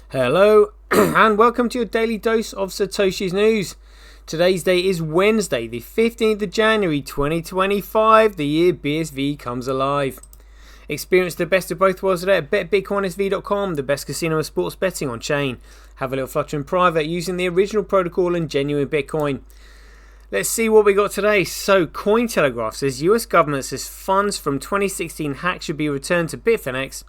Hello and welcome to your daily dose of Satoshi's news. Today's date is Wednesday, the 15th of January 2025, the year BSV comes alive. Experience the best of both worlds today at betbitcoinsv.com, the best casino and sports betting on chain. Have a little flutter in private using the original protocol and genuine Bitcoin. Let's see what we got today. So Cointelegraph says US government says funds from 2016 hack should be returned to Bitfinex.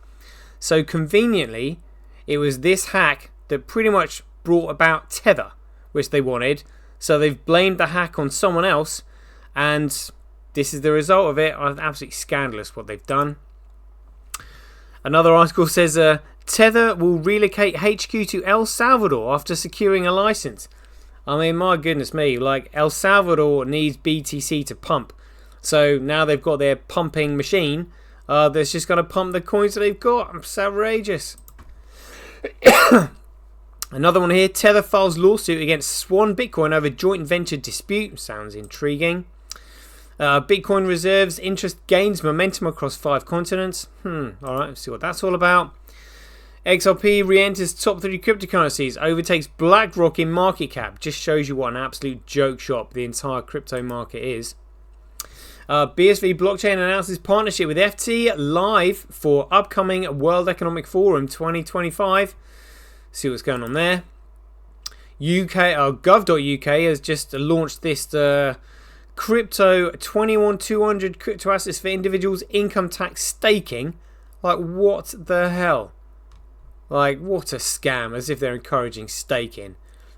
So conveniently, it was this hack that pretty much brought about Tether, which they wanted. So they've blamed the hack on someone else, and this is the result of it. Absolutely scandalous what they've done. Another article says Tether will relocate HQ to El Salvador after securing a license. I mean, my goodness me, like El Salvador needs BTC to pump. So now they've got their pumping machine that's just going to pump the coins that they've got. It's outrageous. Another one here. Tether files lawsuit against Swan Bitcoin over joint venture dispute. Sounds intriguing. Bitcoin reserves interest gains momentum across 5 continents. Alright, let's see what that's all about. XRP re-enters top 3 cryptocurrencies, overtakes BlackRock in market cap. Just shows you what an absolute joke shop the entire crypto market is. BSV blockchain announces partnership with FT Live for upcoming World Economic Forum 2025. See what's going on there. Gov.uk has just launched this crypto 21,200 crypto assets for individuals income tax staking. Like, what the hell? Like, what a scam, as if they're encouraging staking.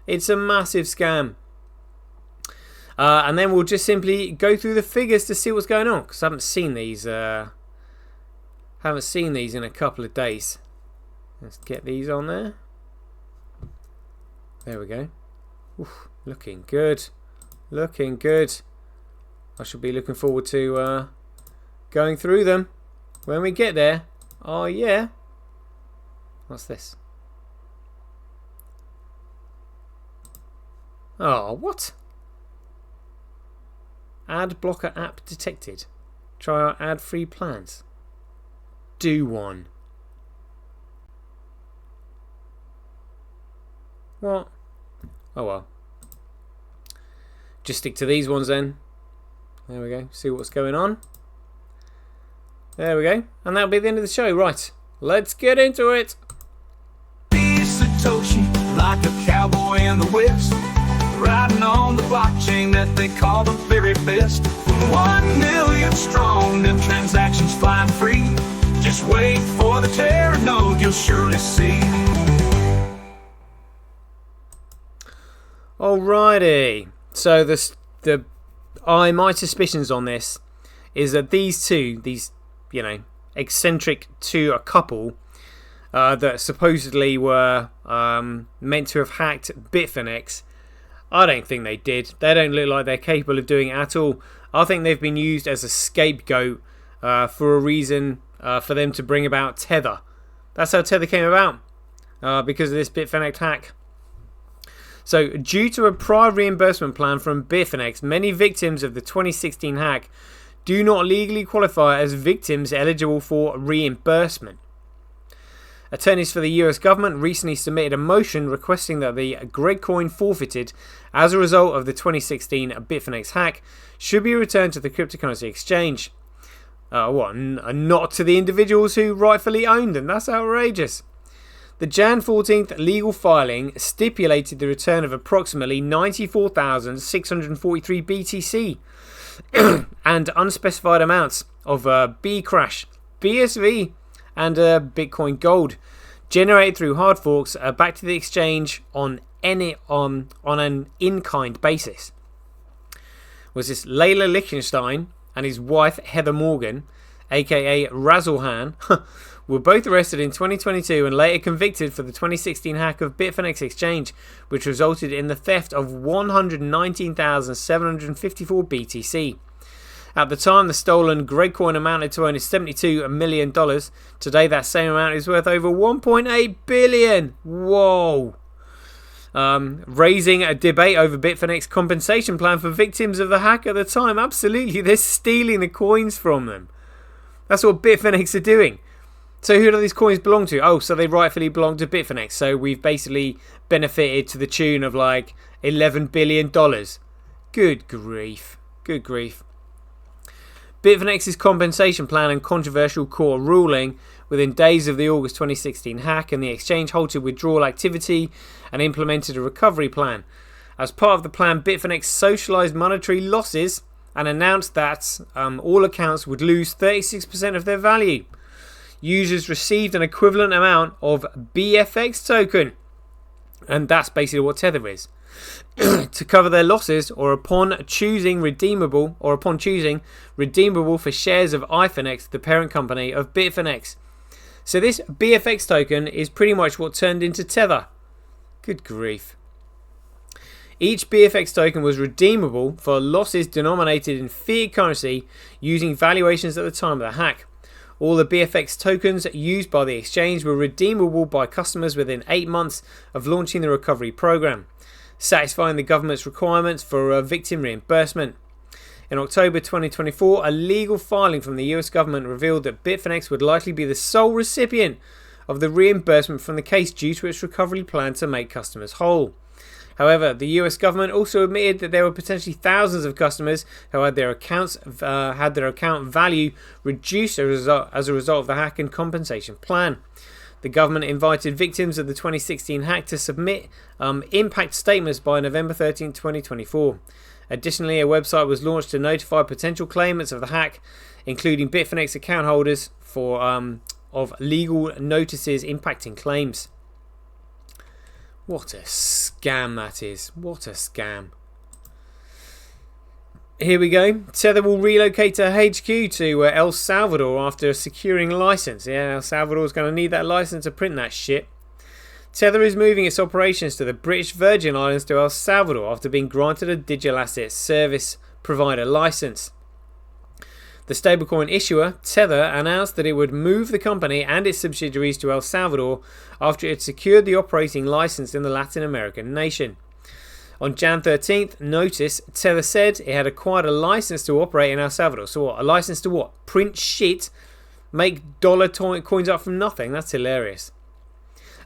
It's a massive scam. And then we'll just simply go through the figures to see what's going on, because I haven't seen these in a couple of days. Let's get these on there. There we go. Oof, looking good. Looking good. I shall be looking forward to going through them when we get there. Oh yeah. What's this? Oh, what? Ad blocker app detected. Try our ad-free plans. Do one. What? Oh well. Just stick to these ones then. There we go. See what's going on. There we go. And that'll be the end of the show. Right. Let's get into it. Be Satoshi, like a cowboy in the West, riding on the blockchain that they call the very best. 1 million strong, them transactions flying free. Just wait for the Terra node, you'll surely see. Alrighty. So my suspicions on this is that these eccentric to a couple that supposedly were meant to have hacked Bitfinex, I don't think they did. They don't look like they're capable of doing it at all. I think they've been used as a scapegoat for a reason for them to bring about Tether. That's how Tether came about, because of this Bitfinex hack. So, due to a prior reimbursement plan from Bitfinex, many victims of the 2016 hack do not legally qualify as victims eligible for reimbursement. Attorneys for the US government recently submitted a motion requesting that the Gregcoin forfeited as a result of the 2016 Bitfinex hack should be returned to the cryptocurrency exchange. Not to the individuals who rightfully owned them. That's outrageous. The Jan 14th legal filing stipulated the return of approximately 94,643 BTC and unspecified amounts of Bcrash, BSV, and Bitcoin Gold generated through hard forks back to the exchange on an in-kind basis. Was this Layla Lichtenstein and his wife Heather Morgan, aka Razzlehan, were both arrested in 2022 and later convicted for the 2016 hack of Bitfinex exchange, which resulted in the theft of 119,754 BTC. At the time, the stolen Gregcoin amounted to only $72 million. Today, that same amount is worth over $1.8 billion. Whoa! Raising a debate over Bitfinex compensation plan for victims of the hack at the time. Absolutely, they're stealing the coins from them. That's what Bitfinex are doing. So who do these coins belong to? Oh, so they rightfully belong to Bitfinex. So we've basically benefited to the tune of like $11 billion. Good grief. Good grief. Bitfinex's compensation plan and controversial court ruling within days of the August 2016 hack, and the exchange halted withdrawal activity and implemented a recovery plan. As part of the plan, Bitfinex socialized monetary losses and announced that all accounts would lose 36% of their value. Users received an equivalent amount of BFX token, and that's basically what Tether is, to cover their losses, or upon choosing redeemable for shares of Bitfinex, the parent company of Bitfinex. So this BFX token is pretty much what turned into Tether. Good grief. Each BFX token was redeemable for losses denominated in fiat currency using valuations at the time of the hack. All the BFX tokens used by the exchange were redeemable by customers within 8 months of launching the recovery program, satisfying the government's requirements for victim reimbursement. In October 2024, a legal filing from the US government revealed that Bitfinex would likely be the sole recipient of the reimbursement from the case due to its recovery plan to make customers whole. However, the US government also admitted that there were potentially thousands of customers who had their account value reduced as a result of the hack and compensation plan. The government invited victims of the 2016 hack to submit impact statements by November 13, 2024. Additionally, a website was launched to notify potential claimants of the hack, including Bitfinex account holders, of legal notices impacting claims. What a scam that is. What a scam. Here we go. Tether will relocate to HQ to El Salvador after securing a license. Yeah, El Salvador is going to need that license to print that shit. Tether is moving its operations to the British Virgin Islands to El Salvador after being granted a digital asset service provider license. The stablecoin issuer, Tether, announced that it would move the company and its subsidiaries to El Salvador after it had secured the operating license in the Latin American nation. On Jan 13th, notice, Tether said it had acquired a license to operate in El Salvador. So what? A license to what? Print shit? Make dollar coins up from nothing? That's hilarious.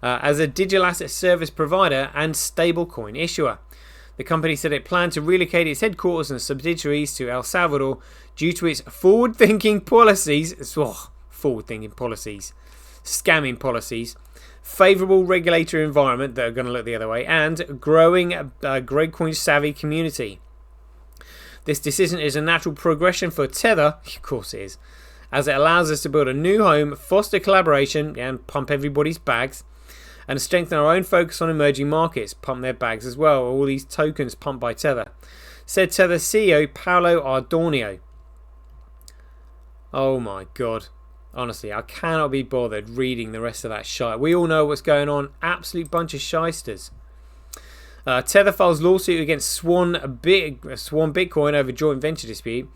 As a digital asset service provider and stablecoin issuer. The company said it planned to relocate its headquarters and subsidiaries to El Salvador due to its forward-thinking policies, scamming policies, favourable regulatory environment that are going to look the other way, and growing Gradecoin savvy community. This decision is a natural progression for Tether, of course it is, as it allows us to build a new home, foster collaboration, and pump everybody's bags, and strengthen our own focus on emerging markets, pump their bags as well, all these tokens pumped by Tether, said Tether CEO Paulo Ardonio. Oh my god. Honestly, I cannot be bothered reading the rest of that shite. We all know what's going on. Absolute bunch of shysters. Tether files lawsuit against Swan Bitcoin over joint venture dispute.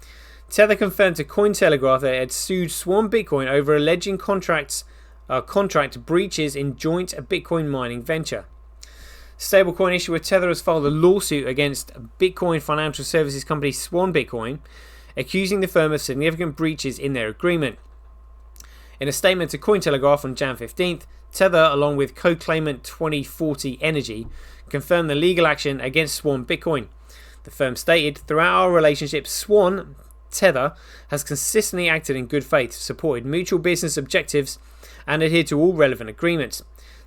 Tether confirmed to Cointelegraph that it had sued Swan Bitcoin over alleging contract breaches in joint Bitcoin mining venture. Stablecoin issuer Tether has filed a lawsuit against Bitcoin financial services company Swan Bitcoin, accusing the firm of significant breaches in their agreement. In a statement to Cointelegraph on Jan 15th, Tether, along with co-claimant 2040 Energy, confirmed the legal action against Swan Bitcoin. The firm stated, "Throughout our relationship, Swan, Tether, has consistently acted in good faith, supported mutual business objectives, and adhered to all relevant agreements."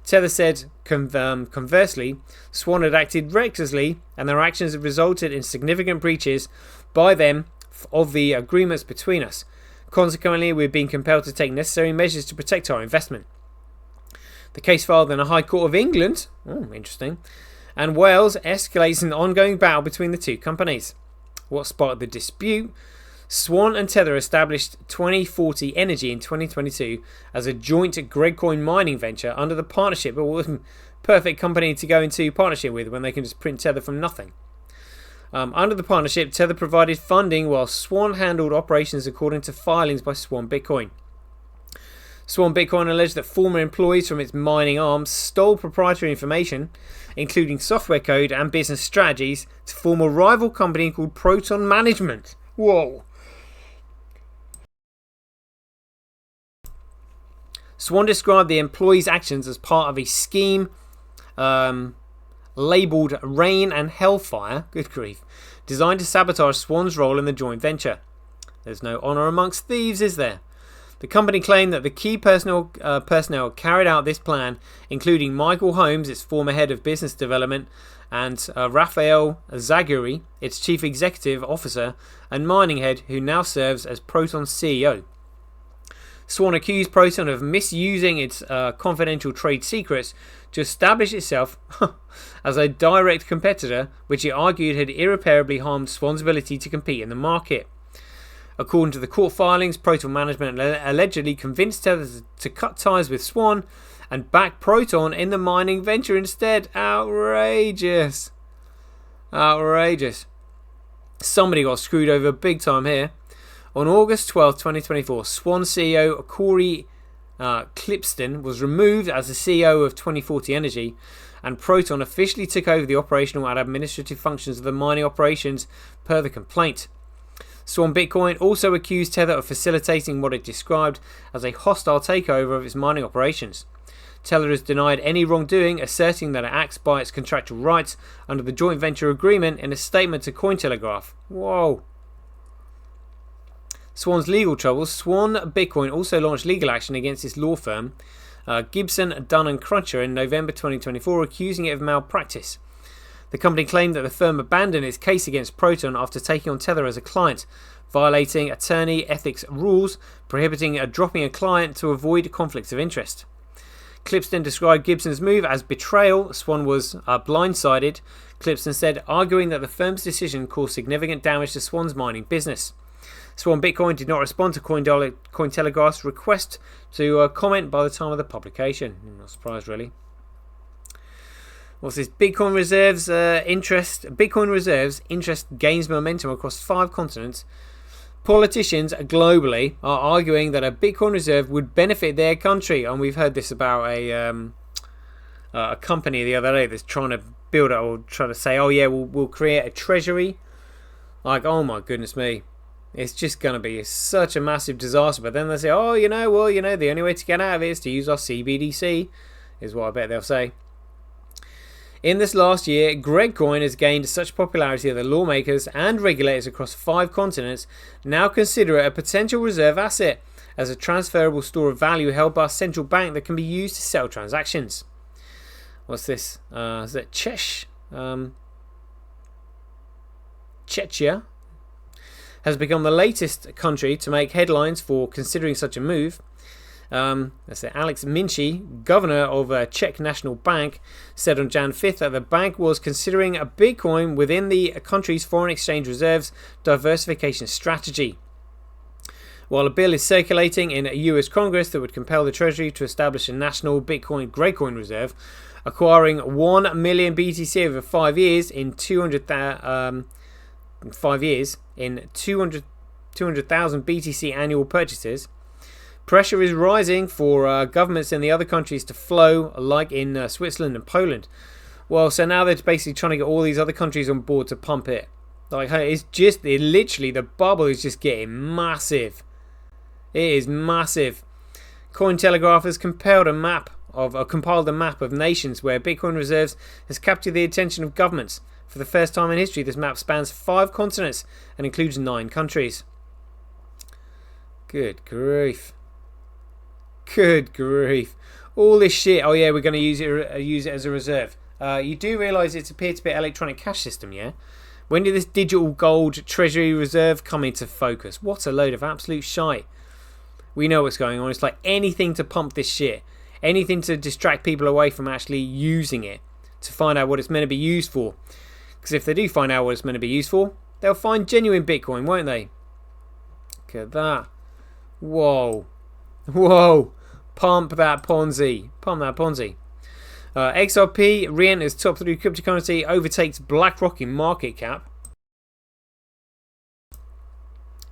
Tether said, conversely, Swan had acted recklessly, and their actions have resulted in significant breaches by them of the agreements between us. Consequently, we've been compelled to take necessary measures to protect our investment. The case filed in a High Court of England, interesting, and Wales escalates an ongoing battle between the two companies. What sparked the dispute? Swan and Tether established 2040 Energy in 2022 as a joint Gradecoin mining venture under the partnership. Perfect company to go into partnership with when they can just print Tether from nothing. Under the partnership, Tether provided funding while Swan handled operations according to filings by Swan Bitcoin. Swan Bitcoin alleged that former employees from its mining arm stole proprietary information, including software code and business strategies, to form a rival company called Proton Management. Whoa. Swan described the employees' actions as part of a scheme labelled Rain and Hellfire, good grief, designed to sabotage Swan's role in the joint venture. There's no honour amongst thieves, is there? The company claimed that the key personnel carried out this plan, including Michael Holmes, its former head of business development, and Raphael Zaguri, its chief executive officer and mining head, who now serves as Proton's CEO. Swan accused Proton of misusing its confidential trade secrets to establish itself as a direct competitor, which it argued had irreparably harmed Swan's ability to compete in the market. According to the court filings, Proton management allegedly convinced Tether to cut ties with Swan and back Proton in the mining venture instead. Outrageous. Outrageous. Somebody got screwed over big time here. On August 12, 2024, Swan CEO Corey Clipston was removed as the CEO of 2040 Energy, and Proton officially took over the operational and administrative functions of the mining operations per the complaint. Swan Bitcoin also accused Tether of facilitating what it described as a hostile takeover of its mining operations. Tether has denied any wrongdoing, asserting that it acts by its contractual rights under the joint venture agreement in a statement to Cointelegraph. Whoa. Swan's legal troubles. Swan Bitcoin also launched legal action against its law firm, Gibson, Dunn & Crutcher, in November 2024, accusing it of malpractice. The company claimed that the firm abandoned its case against Proton after taking on Tether as a client, violating attorney ethics rules, prohibiting dropping a client to avoid conflicts of interest. Clipston described Gibson's move as betrayal. Swan was blindsided, Clipston said, arguing that the firm's decision caused significant damage to Swan's mining business. Swan Bitcoin did not respond to Cointelegraph's request to comment by the time of the publication. Not surprised, really. What's this? Bitcoin reserves interest gains momentum across 5 continents. Politicians globally are arguing that a Bitcoin reserve would benefit their country, and we've heard this about a company the other day that's trying to build it, or trying to say, oh yeah, we'll create a treasury. Like, oh my goodness me, it's just going to be such a massive disaster. But then they say, oh, the only way to get out of it is to use our CBDC, is what I bet they'll say. In this last year, Gregcoin has gained such popularity that lawmakers and regulators across 5 continents now consider it a potential reserve asset as a transferable store of value held by a central bank that can be used to settle transactions. What's this? Is that Czechia has become the latest country to make headlines for considering such a move. Alex Minci, governor of Czech National Bank, said on Jan 5th that the bank was considering a Bitcoin within the country's foreign exchange reserves diversification strategy. While a bill is circulating in US Congress that would compel the Treasury to establish a national Gregcoin reserve, acquiring 1 million BTC over 5 years in 200,000 BTC annual purchases. Pressure is rising for governments in the other countries to flow, like in Switzerland and Poland. Well, so now they're basically trying to get all these other countries on board to pump it. Like, literally, the bubble is just getting massive. It is massive. Cointelegraph has compiled a map of nations where Bitcoin reserves has captured the attention of governments. For the first time in history, this map spans 5 continents and includes 9 countries. Good grief. Good grief. All this shit. Oh yeah, we're going to use it as a reserve. You do realise it's a peer-to-peer electronic cash system, yeah? When did this digital gold treasury reserve come into focus? What a load of absolute shite. We know what's going on. It's like anything to pump this shit. Anything to distract people away from actually using it. To find out what it's meant to be used for. Because if they do find out what it's meant to be used for, they'll find genuine Bitcoin, won't they? Look at that. Whoa. Whoa. Pump that Ponzi. Pump that Ponzi. XRP re-enters top 3 cryptocurrency, overtakes BlackRock in market cap.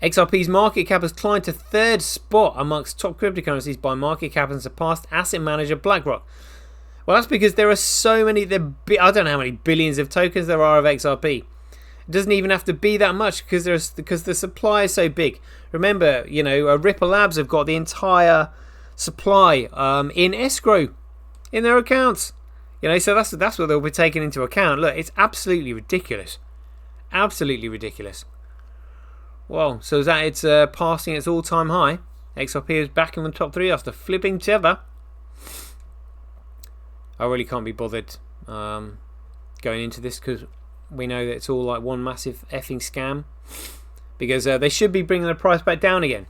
XRP's market cap has climbed to 3rd spot amongst top cryptocurrencies by market cap and surpassed asset manager BlackRock. Well, that's because there are so many, I don't know how many billions of tokens there are of XRP. It doesn't even have to be that much because the supply is so big. Remember, Ripple Labs have got the entire supply in escrow in their accounts. So that's what they'll be taking into account. Look, it's absolutely ridiculous. Absolutely ridiculous. Well, so that it's passing its all-time high. XRP is back in the top 3 after flipping Tether. I really can't be bothered going into this because we know that it's all like one massive effing scam. Because they should be bringing the price back down again.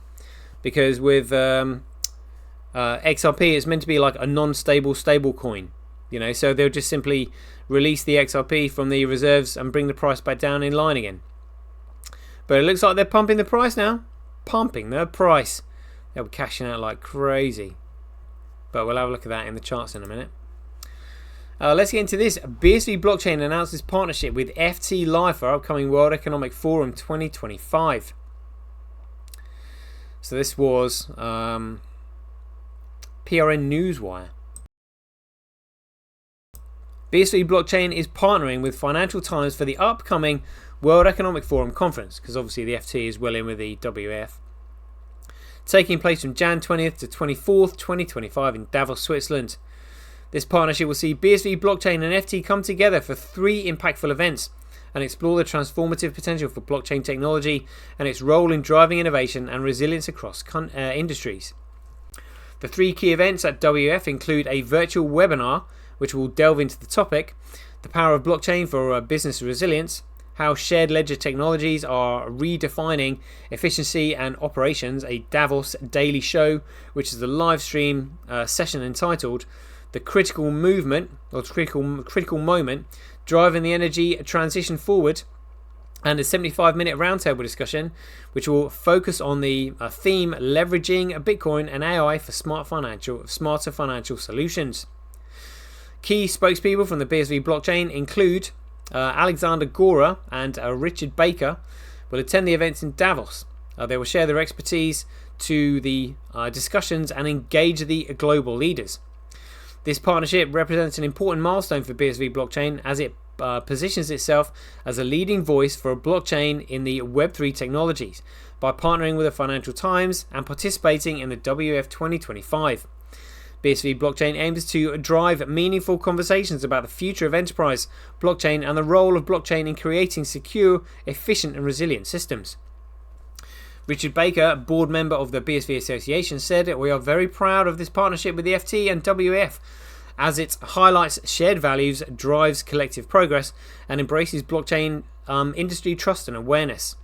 Because with XRP, it's meant to be like a non-stable stable coin. So they'll just simply release the XRP from the reserves and bring the price back down in line again. But it looks like they're pumping the price now. Pumping the price. They'll be cashing out like crazy. But we'll have a look at that in the charts in a minute. Let's get into this. BSV Blockchain announces partnership with FT Live for upcoming World Economic Forum 2025. So this was PRN Newswire. BSV Blockchain is partnering with Financial Times for the upcoming World Economic Forum conference, because obviously the FT is well in with the WF. Taking place from Jan 20th to 24th, 2025 in Davos, Switzerland. This partnership will see BSV Blockchain and FT come together for 3 impactful events and explore the transformative potential for blockchain technology and its role in driving innovation and resilience across industries. The 3 key events at WF include a virtual webinar, which will delve into the topic, the power of blockchain for business resilience, how shared ledger technologies are redefining efficiency and operations, a Davos daily show, which is a live stream session entitled The Critical Movement, or Critical Moment, Driving the Energy Transition Forward, and a 75-minute roundtable discussion, which will focus on the theme leveraging Bitcoin and AI for smarter financial solutions. Key spokespeople from the BSV blockchain include Alexander Gora and Richard Baker will attend the events in Davos. They will share their expertise to the discussions and engage the global leaders. This partnership represents an important milestone for BSV blockchain as it positions itself as a leading voice for a blockchain in the Web3 technologies by partnering with the Financial Times and participating in the WF 2025. BSV blockchain aims to drive meaningful conversations about the future of enterprise blockchain and the role of blockchain in creating secure, efficient and resilient systems. Richard Baker, board member of the BSV Association, said, "We are very proud of this partnership with the FT and WF as it highlights shared values, drives collective progress and embraces blockchain industry trust and awareness.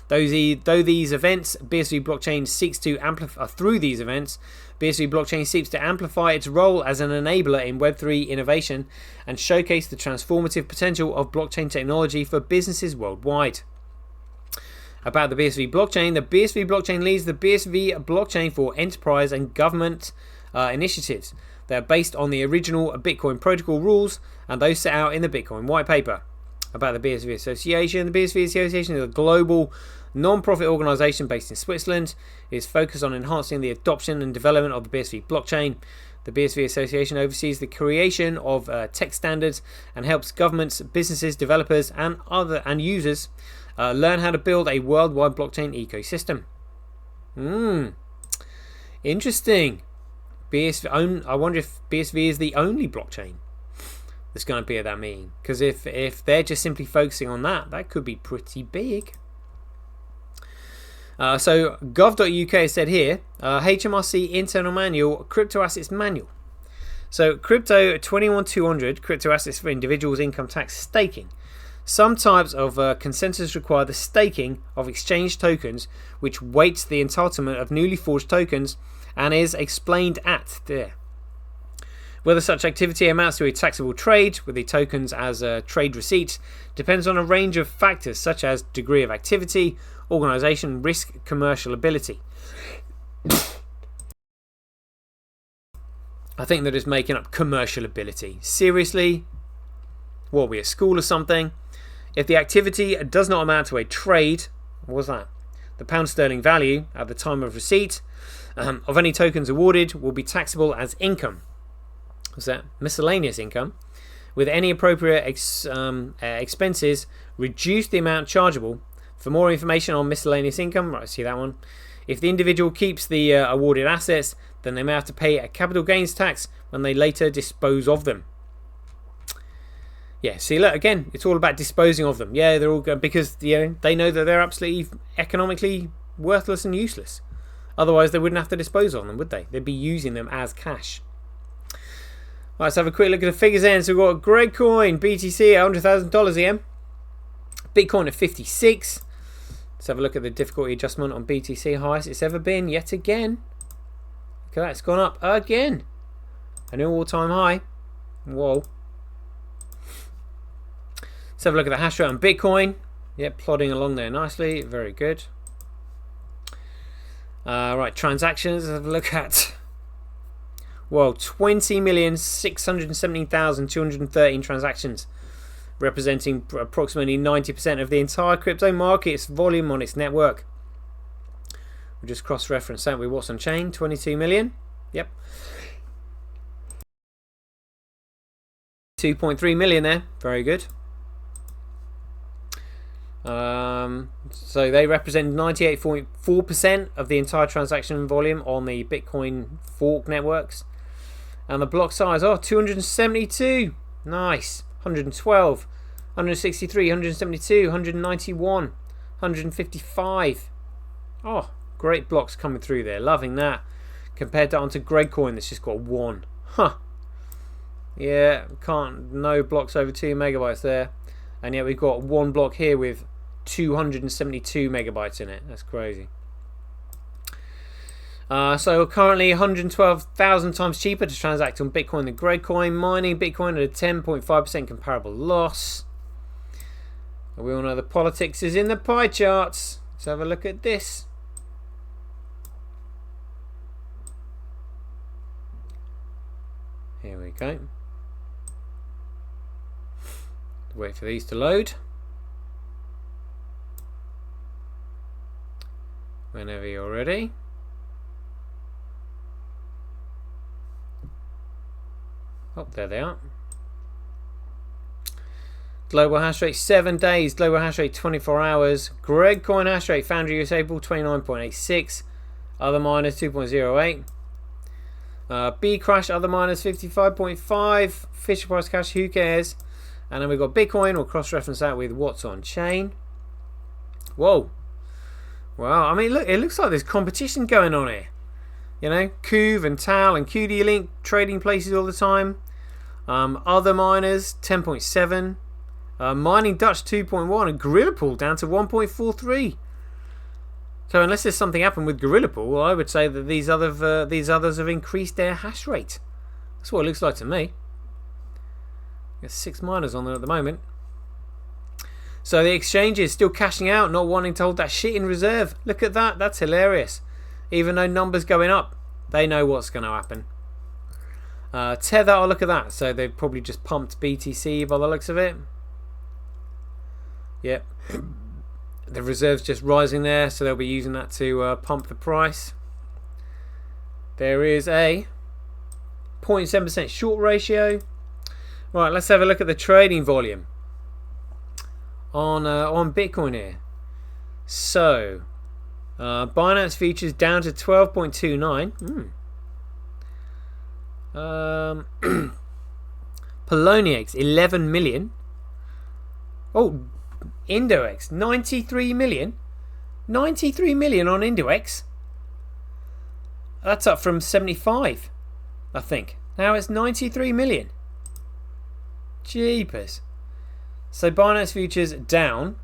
Though these events, BSV blockchain seeks to amplify BSV blockchain seeks to amplify its role as an enabler in Web3 innovation and showcase the transformative potential of blockchain technology for businesses worldwide." About the BSV blockchain leads the BSV blockchain for enterprise and government initiatives. They are based on the original Bitcoin protocol rules and those set out in the Bitcoin white paper. About the BSV Association is a global non-profit organisation based in Switzerland. It is focused on enhancing the adoption and development of the BSV blockchain. The BSV Association oversees the creation of tech standards and helps governments, businesses, developers and users learn how to build a worldwide blockchain ecosystem. Interesting. I wonder if BSV is the only blockchain that's going to be at that meeting. Because if they're just simply focusing on that could be pretty big. So gov.uk said here, HMRC internal manual, crypto assets manual. So crypto 21200, crypto assets for individuals, income tax, staking. Some types of consensus require the staking of exchange tokens, which weights the entitlement of newly forged tokens and is explained at there. Whether such activity amounts to a taxable trade with the tokens as trade receipts depends on a range of factors such as degree of activity, organisation, risk, commercial ability. I think they're just making up commercial ability. Seriously? What, are we at school or something? If the activity does not amount to a trade, what was that? The pound sterling value at the time of receipt of any tokens awarded will be taxable as income. What's that? Miscellaneous income. With any appropriate expenses, reduce the amount chargeable. For more information on miscellaneous income, right, see that one. If the individual keeps the awarded assets, then they may have to pay a capital gains tax when they later dispose of them. Yeah, see, look, again, it's all about disposing of them. Yeah, they're all good because they know that they're absolutely economically worthless and useless. Otherwise, they wouldn't have to dispose of them, would they? They'd be using them as cash. Right, let's have a quick look at the figures then. So we've got Gregcoin, BTC at $100,000 EM. Bitcoin at 56. Let's have a look at the difficulty adjustment on BTC. Highest it's ever been yet again. Look at that, it's gone up again. A new all-time high. Whoa. Let's have a look at the hash rate on Bitcoin. Yep, plodding along there nicely. Very good. Right, transactions. Let's have a look at. Well, 20,617,213 transactions, representing approximately 90% of the entire crypto market's volume on its network. We'll just cross-reference that with what's on chain. 22 million. Yep. 2.3 million there. Very good. So they represent 98.4% of the entire transaction volume on the Bitcoin fork networks. And the block size, 272. Nice. 112, 163, 172, 191, 155. Oh, great blocks coming through there. Loving that. Compared that onto Gregcoin that's just got 1. Huh. Yeah, no blocks over 2 megabytes there. And yet we've got 1 block here with 272 megabytes in it. That's crazy. So currently 112,000 times cheaper to transact on Bitcoin than Gregcoin. Mining Bitcoin at a 10.5% comparable loss. And we all know the politics is in the pie charts. Let's have a look at this. Here we go. Wait for these to load. Whenever you're ready. Oh, there they are. Global hash rate 7 days. Global hash rate 24 hours. Gregcoin hash rate Foundry US April 29.86. Other miners 2.08. B crash other miners 55.5. Fisher price cash, who cares? And then we've got Bitcoin. We'll cross-reference that with what's on chain. Whoa. Wow. I mean, look, it looks like there's competition going on here. You know, Kuv and Tal and QD-Link trading places all the time. Other miners 10.7. Mining Dutch 2.1 and Gorilla Pool down to 1.43. So unless there's something happened with Gorilla Pool, I would say that these others have increased their hash rate. That's what it looks like to me. There's 6 miners on there at the moment. So the exchange is still cashing out, not wanting to hold that shit in reserve. Look at that. That's hilarious. Even though numbers going up, they know what's going to happen. Tether, oh look at that. So they've probably just pumped BTC by the looks of it. Yep. The reserve's just rising there, so they'll be using that to pump the price. There is a 0.7% short ratio. Right, let's have a look at the trading volume on Bitcoin here. So Binance futures down to 12.29. Poloniex 11 million. Oh, Indox 93 million. 93 million on Indox. That's up from 75, I think. Now it's 93 million. Jeepers. So Binance futures down,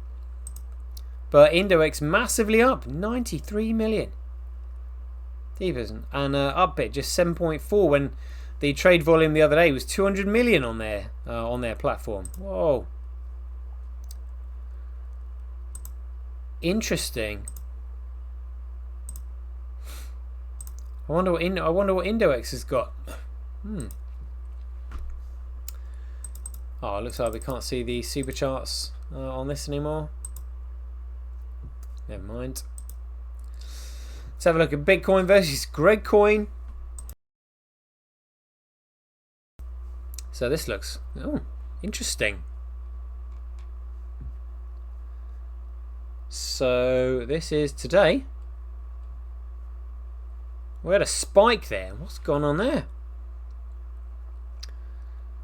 but Indox massively up, 93 million. Jeepers. And Upbit just 7.4 when the trade volume the other day was 200 million on their platform. Whoa. Interesting. I wonder what Indox has got. Oh, it looks like we can't see the super charts on this anymore. Never mind. Let's have a look at Bitcoin versus Gregcoin. So this looks interesting. So this is today. We had a spike there. What's gone on there?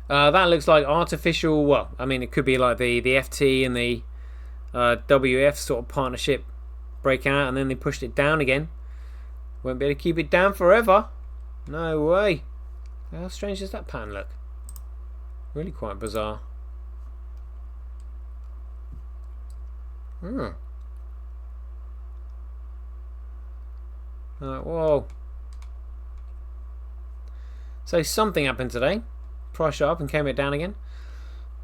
That looks like artificial. Well, I mean, it could be like the FT and the WF sort of partnership breaking out, and then they pushed it down again. Won't be able to keep it down forever. No way. How strange does that pattern look? Really quite bizarre. Whoa. So something happened today. Price shot up and came it down again.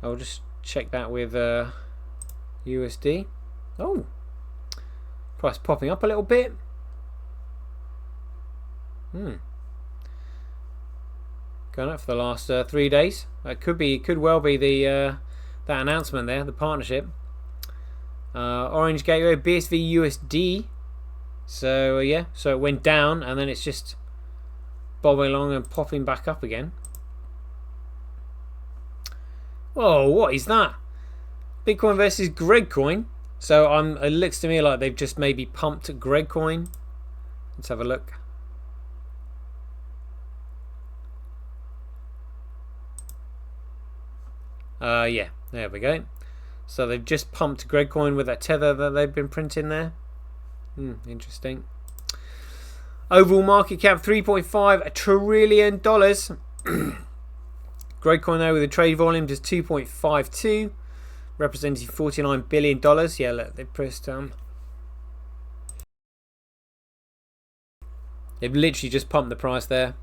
I'll just check that with USD. Oh. Price popping up a little bit. Going up for the last 3 days. That could well be the that announcement there, the partnership. Orange Gateway, BSV USD. So yeah, so it went down and then it's just bobbing along and popping back up again. Whoa, what is that? Bitcoin versus Gregcoin. So it looks to me like they've just maybe pumped Gregcoin. Let's have a look. Yeah, there we go. So they've just pumped Gregcoin with that tether that they've been printing there. Interesting. Overall market cap $3.5 trillion. Gregcoin though with a trade volume just 2.52, representing $49 billion. Yeah, look, they pressed they've literally just pumped the price there,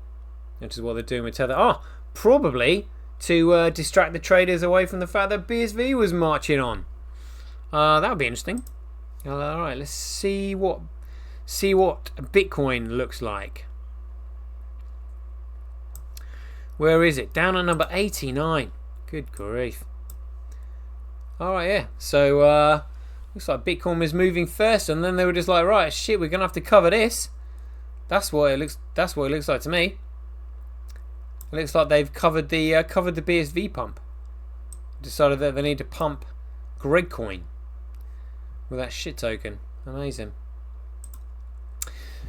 which is what they're doing with Tether. Probably to distract the traders away from the fact that BSV was marching on. That would be interesting. Alright, let's see what Bitcoin looks like. Where is it? Down at number 89. Good grief. Alright, yeah. So looks like Bitcoin was moving first, and then they were just like, right, shit, we're gonna have to cover this. That's what it looks like to me. It looks like they've covered the BSV pump. Decided that they need to pump Gregcoin with that shit token. Amazing.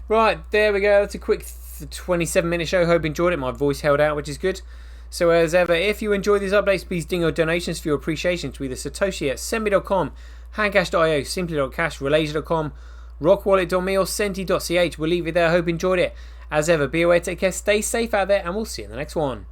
Right, there we go. That's a quick 27-minute show. Hope you enjoyed it. My voice held out, which is good. So as ever, if you enjoy these updates, please ding your donations for your appreciation to either Satoshi at sendme.com, handcash.io, simply.cash, related.com, rockwallet.me or senti.ch. We'll leave it there. Hope you enjoyed it. As ever, be aware, take care, stay safe out there, and we'll see you in the next one.